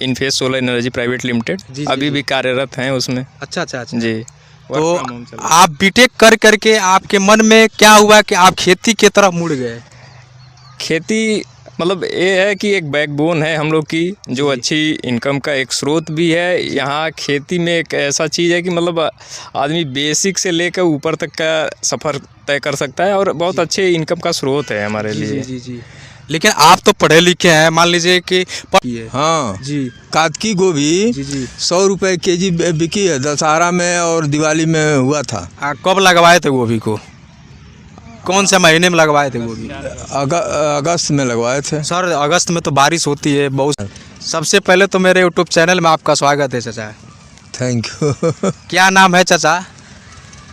इनफेस solar energy private limited अभी भी कार्यरत हैं उसमें। अच्छा अच्छा अच्छा जी। तो आप बीटेक कर करके आपके मन में क्या हुआ कि आप खेती की तरफ मुड़ गए? खेती मतलब ये है कि एक बैकबोन है हम लोग की, जो अच्छी इनकम का एक स्रोत भी है। यहाँ खेती में एक ऐसा चीज़ है कि मतलब आदमी बेसिक से लेकर ऊपर तक का सफ़र तय कर सकता है और बहुत अच्छे इनकम का स्रोत है हमारे लिए। जी जी। लेकिन आप तो पढ़े लिखे हैं, मान लीजिए कि हाँ जी कातकी गोभी जी जी 100 रुपये केजी बिकी है दशहरा में और दिवाली में हुआ था। कब लगवाए थे गोभी को? कौन से महीने में लगवाए थे गोभी? अगस्त में लगवाए थे सर। अगस्त में तो बारिश होती है बहुत। सबसे पहले तो मेरे यूट्यूब चैनल में आपका स्वागत है चाचा। Thank you. क्या नाम है चाचा?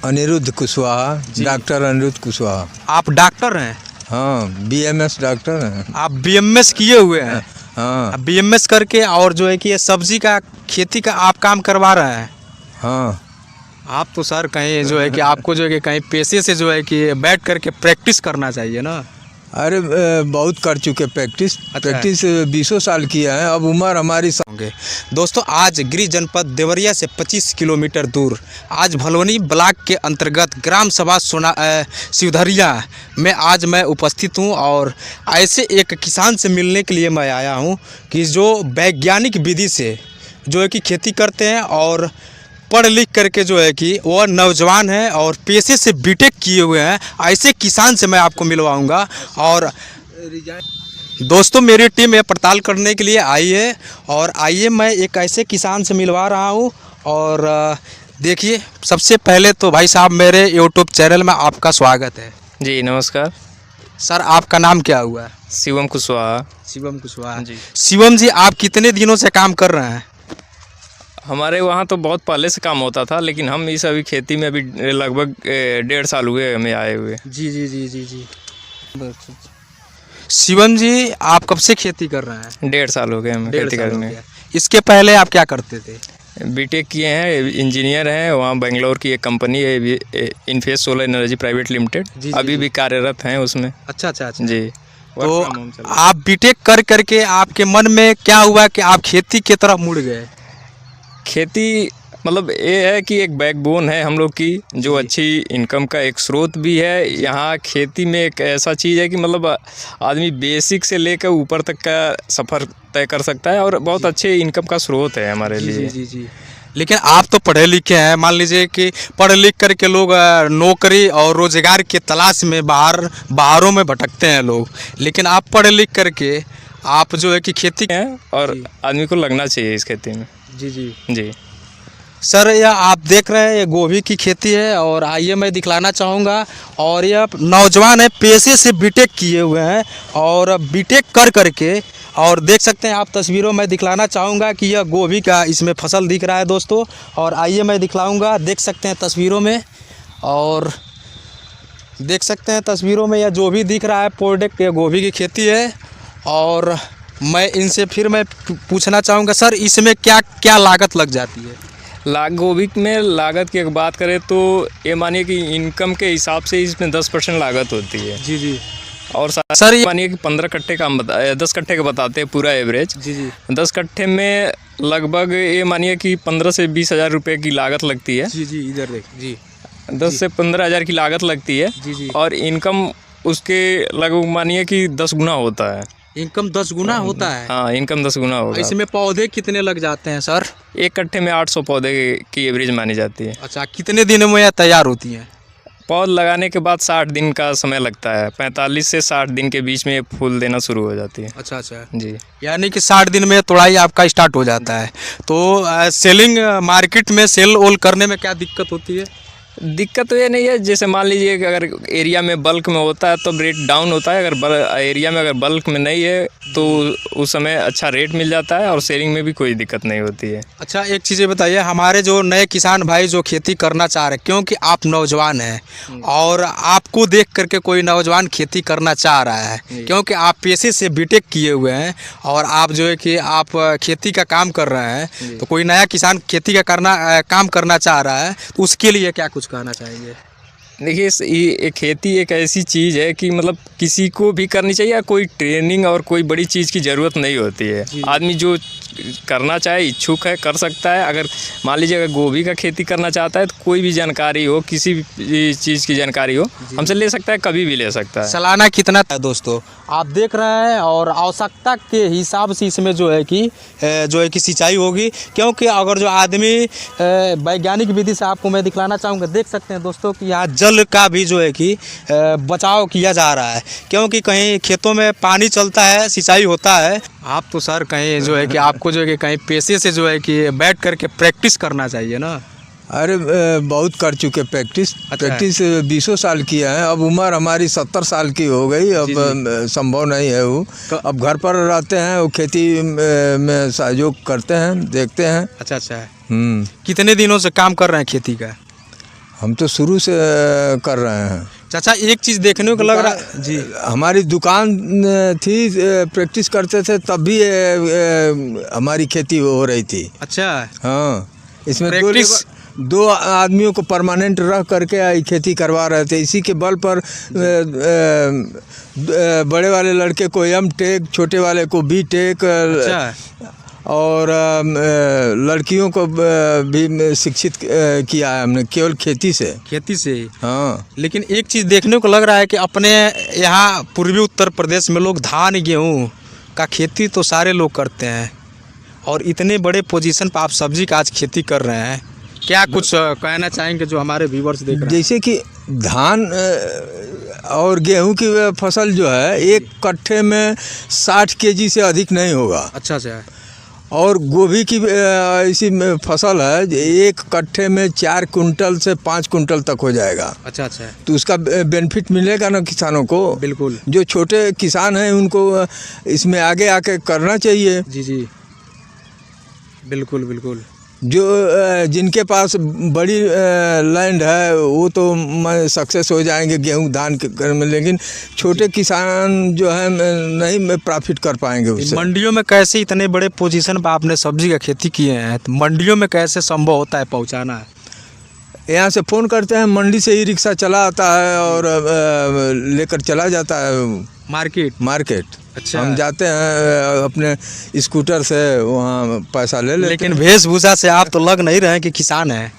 अनिरुद्ध कुशवाहा, डॉक्टर अनिरुद्ध कुशवाहा। आप डॉक्टर हैं? हाँ BMS डॉक्टर हैं। आप BMS किए हुए हैं? हाँ BMS करके और जो है कि ये सब्जी का खेती का आप काम करवा रहे हैं? हाँ। आप तो सर कहीं जो है कि आपको जो है कि कहीं पैसे से जो है कि बैठ करके प्रैक्टिस करना चाहिए ना। अरे बहुत कर चुके प्रैक्टिस। प्रैक्टिस 20 साल किया है, अब उम्र हमारी होंगे। दोस्तों आज गृह जनपद देवरिया से 25 किलोमीटर दूर आज भलवनी ब्लॉक के अंतर्गत ग्राम सभा शिवधरिया में आज मैं उपस्थित हूं और ऐसे एक किसान से मिलने के लिए मैं आया हूं कि जो वैज्ञानिक विधि से जो है कि खेती करते हैं और पढ़ लिख करके जो है कि वह नौजवान है और पेशे से बीटेक किए हुए हैं। ऐसे किसान से मैं आपको मिलवाऊंगा। और दोस्तों मेरी टीम यह पड़ताल करने के लिए आई है और आइए मैं एक ऐसे किसान से मिलवा रहा हूं। और देखिए सबसे पहले तो भाई साहब मेरे यूट्यूब चैनल में आपका स्वागत है। जी नमस्कार सर। आपका नाम क्या हुआ? शिवम कुशवाहा। शिवम कुशवाहा जी। शिवम जी आप कितने दिनों से काम कर रहे हैं? हमारे वहाँ तो बहुत पहले से काम होता था, लेकिन हम इस अभी खेती में अभी लगभग 1.5 साल हुए हमें आए हुए। जी जी जी जी जी। शिवम जी आप कब से खेती कर रहे हैं? 1.5 साल हो गए हमें खेती करने। इसके पहले आप क्या करते थे? बीटेक किए हैं, इंजीनियर हैं। वहाँ बेंगलोर की एक कंपनी है इनफेस सोलर एनर्जी प्राइवेट लिमिटेड अभी भी कार्यरत हैं उसमें। अच्छा अच्छा अच्छा जी। तो आप बीटेक कर करके आपके मन में क्या हुआ कि आप खेती की तरफ मुड़ गए? खेती मतलब ये है कि एक बैकबोन है हम लोग की, जो अच्छी इनकम का एक स्रोत भी है। यहाँ खेती में एक ऐसा चीज़ है कि मतलब आदमी बेसिक से लेकर ऊपर तक का सफ़र तय कर सकता है और बहुत अच्छे इनकम का स्रोत है हमारे लिए। जी जी। लेकिन आप तो पढ़े लिखे हैं, मान लीजिए कि पढ़ लिख करके लोग नौकरी और रोज़गार के तलाश में बाहरों में भटकते हैं लोग, लेकिन आप पढ़ लिख करके आप जो है कि खेती है और आदमी को लगना चाहिए इस खेती में। जी जी जी। सर यह आप देख रहे हैं ये गोभी की खेती है और आइए मैं दिखलाना चाहूँगा। और यह नौजवान है, पेशे से बीटेक किए हुए हैं और बीटेक कर करके और देख सकते हैं आप तस्वीरों में दिखलाना चाहूँगा कि यह गोभी का इसमें फसल दिख रहा है दोस्तों। और आइए मैं दिखलाऊँगा, देख सकते हैं तस्वीरों में। और देख सकते हैं तस्वीरों में यह जो भी दिख रहा है प्रोडक्ट ये गोभी की खेती है। और मैं इनसे फिर मैं पूछना चाहूँगा सर इसमें क्या क्या लागत लग जाती है? गोभी में लागत की अगर बात करें तो ये मानिए कि इनकम के हिसाब से इसमें 10% लागत होती है। जी जी। और सर ये मानिए कि 15 कट्टे का हम 10 कट्टे का बताते हैं पूरा एवरेज। जी जी। 10 कट्टे में लगभग ये मानिए कि 15 से 20 हज़ार रुपये की लागत लगती है। जी जी इधर देख जी। 10 से 15 हज़ार की लागत लगती है। जी जी। और इनकम उसके लगभग मानिए कि 10 गुना होता है। इनकम 10 गुना होता है? हाँ इनकम 10 गुना होगा। इसमें पौधे कितने लग जाते हैं सर? एक कट्टे में 800 पौधे की एवरेज मानी जाती है। अच्छा कितने दिनों में यह तैयार होती है? पौध लगाने के बाद 60 दिन का समय लगता है। 45 से 60 दिन के बीच में फूल देना शुरू हो जाती है। अच्छा अच्छा जी। यानी कि 60 दिन में तोड़ाई आपका स्टार्ट हो जाता है। तो सेलिंग मार्केट में सेल ओल करने में क्या दिक्कत होती है? दिक्कत तो ये नहीं है, जैसे मान लीजिए कि अगर एरिया में बल्क में होता है तो रेट डाउन होता है। अगर एरिया में अगर बल्क में नहीं है तो उस समय अच्छा रेट मिल जाता है और सेलिंग में भी कोई दिक्कत नहीं होती है। अच्छा एक चीज़ बताइए, हमारे जो नए किसान भाई जो खेती करना चाह रहे हैं, क्योंकि आप नौजवान हैं और आपको देख करके कोई नौजवान खेती करना चाह रहा है, क्योंकि आप पेशे से बीटेक किए हुए हैं और आप जो है कि आप खेती का काम कर रहे हैं, तो कोई नया किसान खेती का काम करना चाह रहा है तो उसके लिए क्या कुछ कहना चाहेंगे? देखिए ये खेती एक ऐसी चीज़ है कि मतलब किसी को भी करनी चाहिए, कोई ट्रेनिंग और कोई बड़ी चीज़ की ज़रूरत नहीं होती है। आदमी जो करना चाहे, इच्छुक है, कर सकता है। अगर मान लीजिए अगर गोभी का खेती करना चाहता है तो कोई भी जानकारी हो, किसी भी चीज़ की जानकारी हो, हमसे ले सकता है, कभी भी ले सकता है। सालाना कितना है दोस्तों आप देख रहे हैं, और आवश्यकता के हिसाब से इसमें जो है कि सिंचाई होगी, क्योंकि अगर जो आदमी वैज्ञानिक विधि से आपको मैं दिखलाना चाहूँगा, देख सकते हैं दोस्तों कि यहाँ जल का भी जो है कि बचाव किया जा रहा है, क्योंकि कहीं खेतों में पानी चलता है, सिंचाई होता है। आप तो सर कहीं जो है कि आपको जो है कि कहीं पेशे से जो है कि बैठ करके प्रैक्टिस करना चाहिए ना। अरे बहुत कर चुके प्रैक्टिस। प्रैक्टिस 20 साल किया है। अब उम्र हमारी 70 साल की हो गई। अब संभव नहीं है वो। अब घर पर रहते हैं, वो खेती में सहयोग करते हैं, देखते हैं। अच्छा। कितने दिनों से काम कर रहे हैं खेती का? हम तो शुरू से कर रहे हैं। चाचा एक चीज़ देखने को लग रहा है जी, हमारी दुकान थी, प्रैक्टिस करते थे तब भी हमारी खेती हो रही थी। अच्छा हाँ, इसमें दो आदमियों को परमानेंट रह करके खेती करवा रहे थे। इसी के बल पर बड़े वाले लड़के को M.Tech, छोटे वाले को B.Tech, अच्छा, और लड़कियों को भी शिक्षित किया है हमने केवल खेती से। हाँ, लेकिन एक चीज़ देखने को लग रहा है कि अपने यहाँ पूर्वी उत्तर प्रदेश में लोग धान गेहूँ का खेती तो सारे लोग करते हैं, और इतने बड़े पोजीशन पर आप सब्जी का आज खेती कर रहे हैं। क्या कुछ कहना चाहेंगे जो हमारे व्यूवर्स देख रहे हैं? जैसे कि धान और गेहूं की फसल जो है, एक कट्ठे में 60 kg से अधिक नहीं होगा। अच्छा। और गोभी की ऐसी फसल है, एक कट्ठे में 4 कुंटल से 5 कुंटल तक हो जाएगा। अच्छा। तो उसका बेनिफिट मिलेगा ना किसानों को। बिल्कुल। जो छोटे किसान हैं उनको इसमें आगे आके करना चाहिए। जी, बिल्कुल। जो जिनके पास बड़ी लैंड है वो तो सक्सेस हो जाएंगे गेहूं धान के में, लेकिन छोटे किसान जो है नहीं प्रॉफिट कर पाएंगे उससे। मंडियों में कैसे इतने बड़े पोजीशन पर आपने सब्जी का खेती किए हैं, तो मंडियों में कैसे संभव होता है पहुंचाना? यहाँ से फ़ोन करते हैं, मंडी से ही रिक्शा चला आता है और लेकर चला जाता है मार्केट। अच्छा। हम जाते हैं अपने स्कूटर से, वहाँ पैसा ले लेते। लेकिन वेशभूषा से आप तो लग नहीं रहे हैं कि किसान हैं।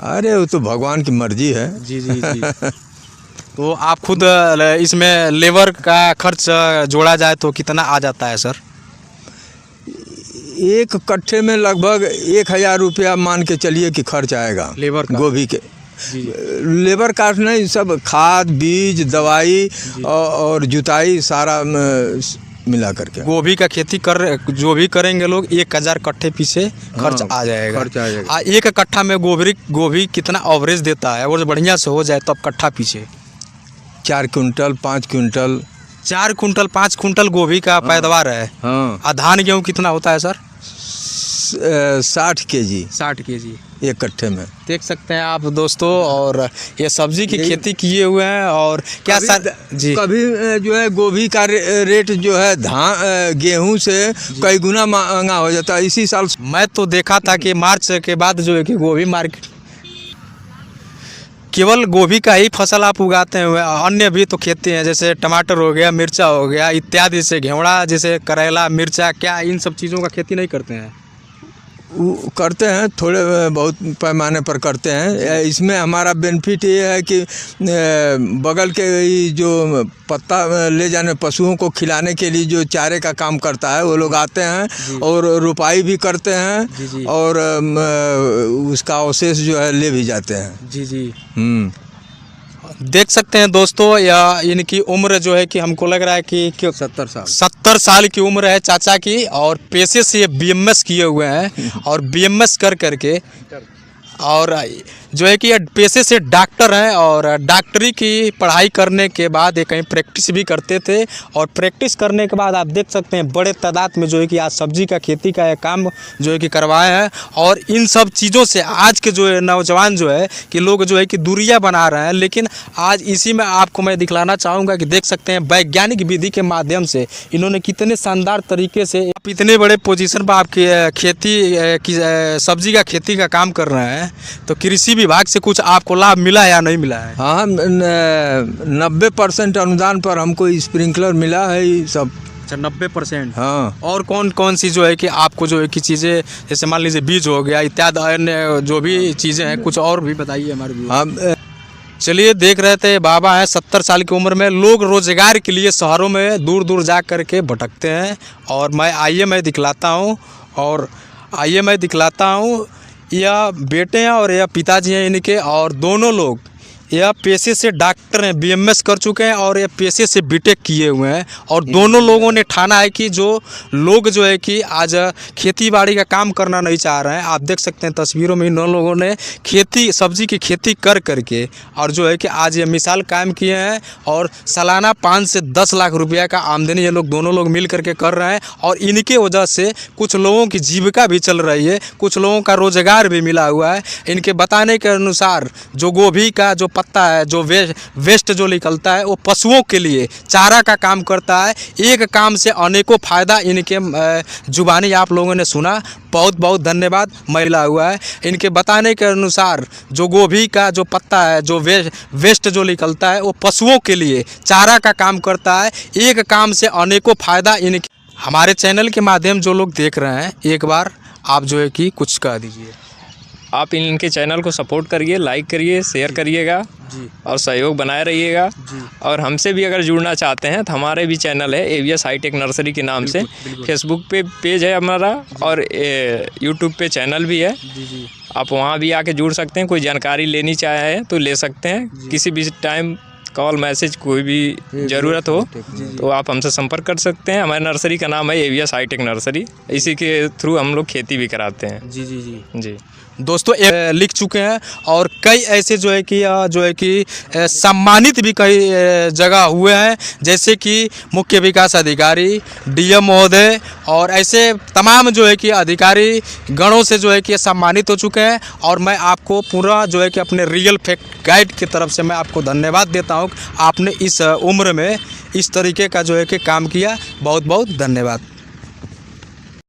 अरे वो तो भगवान की मर्जी है। जी। तो आप खुद इसमें लेबर का खर्च जोड़ा जाए तो कितना आ जाता है सर? एक कट्ठे में लगभग 1000 रुपया मान के चलिए कि खर्च आएगा लेबर का। गोभी के। लेबर कास्ट नहीं, सब खाद बीज दवाई और जुताई सारा मिला करके। गोभी का खेती जो भी करेंगे लोग 1000 कट्ठे पीछे खर्च आ जाएगा। एक कट्ठा में गोभी कितना एवरेज देता है? और बढ़िया से हो जाए तब कट्ठा पीछे 4 कुंटल 5 कुंटल 4 कुंटल 5 कुंटल गोभी का पैदावार है। हाँ। धान गेहूँ कितना होता है सर? 60 kg 60 kg एक कट्ठे में। देख सकते हैं आप दोस्तों, और ये सब्जी की खेती किए हुए हैं। और क्या सर जी, कभी जो है गोभी का रेट जो है गेहूं से कई गुना महंगा हो जाता है। इसी साल मैं तो देखा था कि मार्च के बाद जो है कि गोभी मार्केट, केवल गोभी का ही फसल आप उगाते हैं, अन्य भी तो खेती हैं, जैसे टमाटर हो गया, मिर्चा हो गया इत्यादि, से घेवड़ा, जैसे करेला, मिर्चा, क्या इन सब चीज़ों का खेती नहीं करते हैं? करते हैं, थोड़े बहुत पैमाने पर करते हैं। इसमें हमारा बेनिफिट ये है कि बगल के जो पत्ता ले जाने पशुओं को खिलाने के लिए जो चारे का काम करता है, वो लोग आते हैं और रुपाई भी करते हैं और उसका अवशेष जो है ले भी जाते हैं। जी। देख सकते हैं दोस्तों, या इनकी उम्र जो है कि हमको लग रहा है कि 70 साल की उम्र है चाचा की, और पेशे से ये BMS किए हुए हैं, और BMS कर करके, और जो है कि ये पेशे से डॉक्टर हैं, और डॉक्टरी की पढ़ाई करने के बाद ये कहीं प्रैक्टिस भी करते थे, और प्रैक्टिस करने के बाद आप देख सकते हैं बड़े तादाद में जो है कि आज सब्जी का खेती का ये काम जो है कि करवाए हैं। और इन सब चीज़ों से आज के जो है नौजवान जो है कि लोग जो है कि दूरियां बना रहे हैं, लेकिन आज इसी में आपको मैं दिखलाना चाहूँगा कि देख सकते हैं वैज्ञानिक विधि के माध्यम से इन्होंने कितने शानदार तरीके से, आप इतने बड़े पोजीशन पर आपकी खेती की सब्जी का खेती का काम कर रहे हैं, तो कृषि विभाग से कुछ आपको लाभ मिला है या नहीं मिला है? हाँ, 90% अनुदान पर हमको स्प्रिंकलर मिला है। ये सब अच्छा 90%। हाँ। और कौन कौन सी जो है कि आपको जो है कि चीज़ें, जैसे मान लीजिए बीज हो गया इत्यादि अन्य जो भी चीज़ें हैं, कुछ और भी बताइए हमारे व्यूअर्स। हाँ चलिए, देख रहे थे बाबा हैं 70 साल की उम्र में, लोग रोजगार के लिए शहरों में दूर दूर जा कर के भटकते हैं। और मैं दिखलाता हूँ, और आइए मैं दिखलाता हूँ, यह बेटे हैं और यह पिताजी हैं इनके, और दोनों लोग यह पेशे से डॉक्टर हैं, बीएमएस कर चुके हैं, और यह पेशे से बीटेक किए हुए हैं। और दोनों लोगों ने ठाना है कि जो लोग जो है कि आज खेती बाड़ी का काम करना नहीं चाह रहे हैं, आप देख सकते हैं तस्वीरों में इन लोगों ने खेती सब्जी की खेती कर करके और जो है कि आज ये मिसाल कायम किए हैं। और सालाना 5 से 10 लाख रुपया का आमदनी ये लोग दोनों लोग मिल करके कर रहे हैं, और इनके वजह से कुछ लोगों की जीविका भी चल रही है, कुछ लोगों का रोजगार भी मिला हुआ है। इनके बताने के अनुसार जो गोभी का जो पत्ता है, जो वेस्ट जो निकलता है, वो पशुओं के लिए चारा का काम करता है। एक काम से अनेकों फ़ायदा इनके जुबानी आप लोगों ने सुना। बहुत बहुत धन्यवाद। महिला हुआ है, इनके बताने के अनुसार जो गोभी का जो पत्ता है, जो वेस्ट जो निकलता है, वो पशुओं के लिए चारा का काम करता है। एक काम से अनेकों फ़ायदा इनके। हमारे चैनल के माध्यम जो लोग देख रहे हैं, एक बार आप जो है कि कुछ कह दीजिए। आप इनके चैनल को सपोर्ट करिए, लाइक करिए, शेयर करिएगा जी। और सहयोग बनाए रहिएगा। जी। और हमसे भी अगर जुड़ना चाहते हैं तो हमारे भी चैनल है एवीएस हाईटेक नर्सरी के नाम से। फेसबुक पे पेज है हमारा, और यूट्यूब पे चैनल भी है। जी। आप वहाँ भी आके जुड़ सकते हैं। कोई जानकारी लेनी चाहे तो ले सकते हैं। किसी भी टाइम कॉल मैसेज कोई भी ज़रूरत हो तो आप हमसे संपर्क कर सकते हैं। हमारे नर्सरी का नाम है एवीएस हाईटेक नर्सरी। इसी के थ्रू हम लोग खेती भी कराते हैं। जी दोस्तों लिख चुके हैं, और कई ऐसे जो है कि सम्मानित भी कई जगह हुए हैं, जैसे कि मुख्य विकास अधिकारी, डीएम महोदय, और ऐसे तमाम जो है कि अधिकारी गणों से जो है कि सम्मानित हो चुके हैं। और मैं आपको पूरा जो है कि अपने रियल फैक्ट गाइड की तरफ से मैं आपको धन्यवाद देता हूँ। आपने इस उम्र में इस तरीके का जो है कि काम किया। बहुत बहुत धन्यवाद।